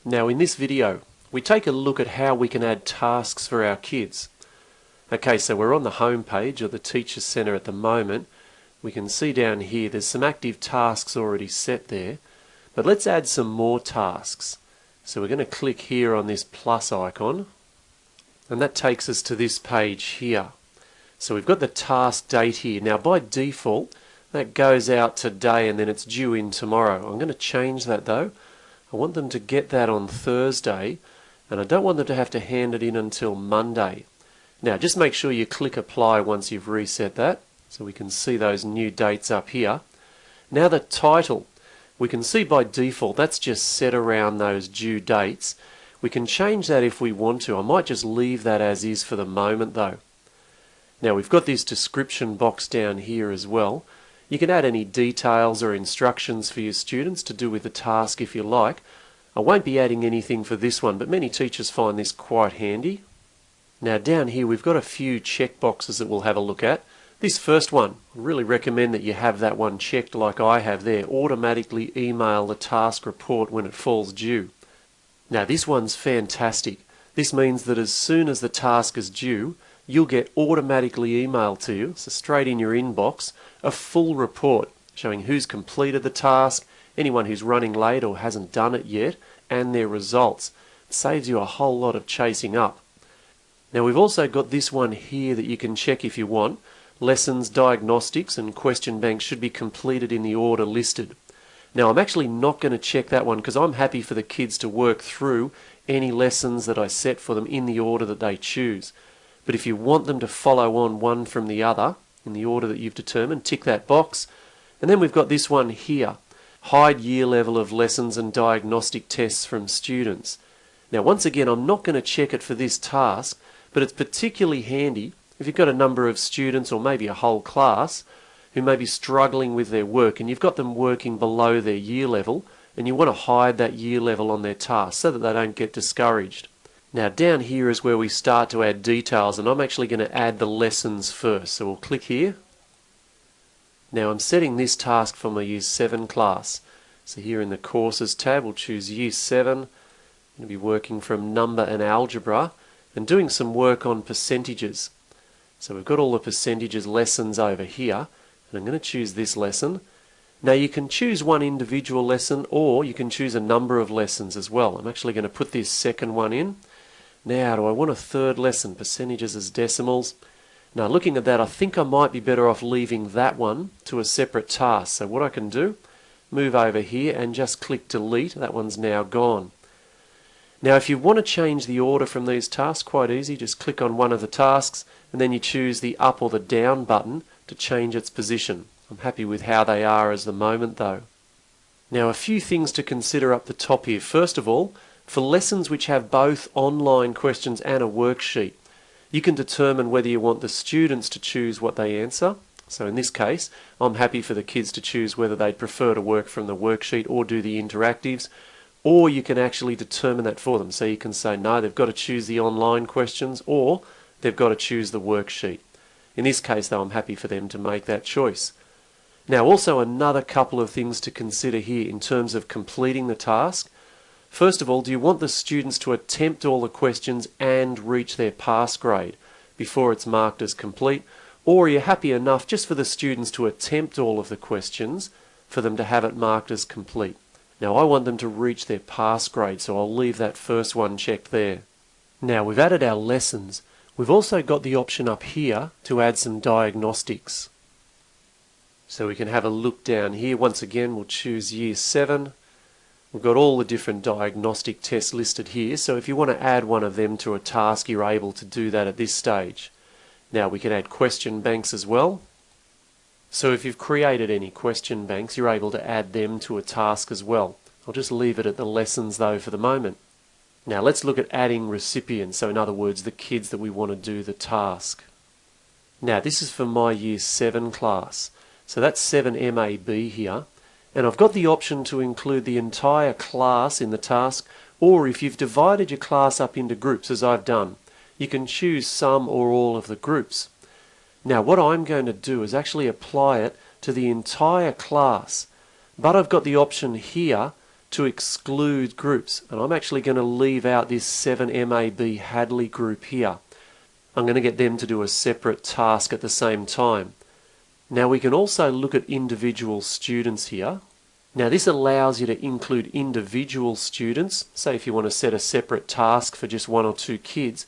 Now in this video, we take a look at how we can add tasks for our kids. Okay, so we're on the home page of the Teacher Centre at the moment. We can see down here there's some active tasks already set there, but let's add some more tasks. So we're going to click here on this plus icon, and that takes us to this page here. So we've got the task date here. Now by default, that goes out today and then it's due in tomorrow. I'm going to change that though. I want them to get that on Thursday, and I don't want them to have to hand it in until Monday. Now just make sure you click apply once you've reset that, so we can see those new dates up here. Now the title, we can see by default that's just set around those due dates. We can change that if we want to. I might just leave that as is for the moment though. Now we've got this description box down here as well. You can add any details or instructions for your students to do with the task if you like. I won't be adding anything for this one, but many teachers find this quite handy. Now down here we've got a few check boxes that we'll have a look at. This first one, I really recommend that you have that one checked like I have there. Automatically email the task report when it falls due. Now this one's fantastic. This means that as soon as the task is due, you'll get automatically emailed to you, so straight in your inbox, a full report showing who's completed the task, anyone who's running late or hasn't done it yet, and their results. It saves you a whole lot of chasing up. Now we've also got this one here that you can check if you want. Lessons, diagnostics and question banks should be completed in the order listed. Now I'm actually not going to check that one because I'm happy for the kids to work through any lessons that I set for them in the order that they choose. But if you want them to follow on one from the other in the order that you've determined, tick that box. And then we've got this one here, hide year level of lessons and diagnostic tests from students. Now once again, I'm not going to check it for this task, but it's particularly handy if you've got a number of students or maybe a whole class who may be struggling with their work and you've got them working below their year level and you want to hide that year level on their task so that they don't get discouraged. Now down here is where we start to add details, and I'm actually going to add the lessons first. So we'll click here. Now I'm setting this task for my Year 7 class. So here in the Courses tab we'll choose Year 7. I'm going to be working from number and algebra and doing some work on percentages. So we've got all the percentages lessons over here, and I'm going to choose this lesson. Now you can choose one individual lesson or you can choose a number of lessons as well. I'm actually going to put this second one in. Now, do I want a third lesson, percentages as decimals? Now, looking at that, I think I might be better off leaving that one to a separate task. So what I can do, move over here and just click delete. That one's now gone. Now, if you want to change the order from these tasks, quite easy. Just click on one of the tasks and then you choose the up or the down button to change its position. I'm happy with how they are as the moment though. Now, a few things to consider up the top here. First of all, for lessons which have both online questions and a worksheet, you can determine whether you want the students to choose what they answer. So in this case, I'm happy for the kids to choose whether they'd prefer to work from the worksheet or do the interactives, or you can actually determine that for them. So you can say no, they've got to choose the online questions or they've got to choose the worksheet. In this case though, I'm happy for them to make that choice. Now also another couple of things to consider here in terms of completing the task. First of all, do you want the students to attempt all the questions and reach their pass grade before it's marked as complete? Or are you happy enough just for the students to attempt all of the questions for them to have it marked as complete? Now I want them to reach their pass grade, so I'll leave that first one checked there. Now we've added our lessons. We've also got the option up here to add some diagnostics. So we can have a look down here. Once again, we'll choose Year 7. We've got all the different diagnostic tests listed here, so if you want to add one of them to a task, you're able to do that at this stage. Now we can add question banks as well. So if you've created any question banks, you're able to add them to a task as well. I'll just leave it at the lessons though for the moment. Now let's look at adding recipients, so in other words, the kids that we want to do the task. Now this is for my Year 7 class, so that's 7MAB here. And I've got the option to include the entire class in the task, or if you've divided your class up into groups, as I've done, you can choose some or all of the groups. Now what I'm going to do is actually apply it to the entire class, but I've got the option here to exclude groups, and I'm actually going to leave out this 7MAB Hadley group here. I'm going to get them to do a separate task at the same time. Now we can also look at individual students here. Now this allows you to include individual students, say if you want to set a separate task for just 1 or 2 kids,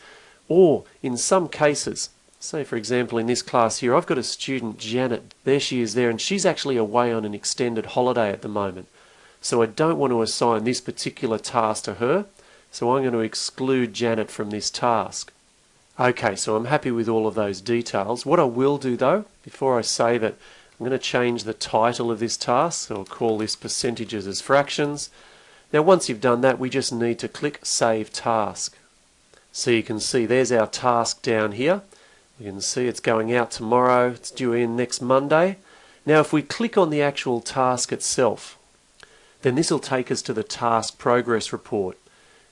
or in some cases, say for example in this class here, I've got a student, Janet, there she is there, and she's actually away on an extended holiday at the moment. So I don't want to assign this particular task to her, so I'm going to exclude Janet from this task. Okay, so I'm happy with all of those details. What I will do though, before I save it, I'm going to change the title of this task, so I'll call this Percentages as Fractions. Now once you've done that, we just need to click Save Task. So you can see there's our task down here. You can see it's going out tomorrow, it's due in next Monday. Now if we click on the actual task itself, then this will take us to the task progress report.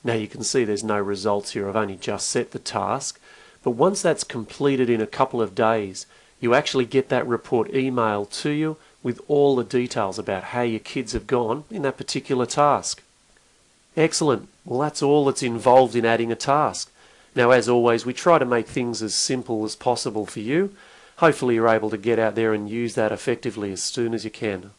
Now you can see there's no results here, I've only just set the task. But once that's completed in a couple of days, you actually get that report emailed to you with all the details about how your kids have gone in that particular task. Excellent. Well, that's all that's involved in adding a task. Now, as always, we try to make things as simple as possible for you. Hopefully you're able to get out there and use that effectively as soon as you can.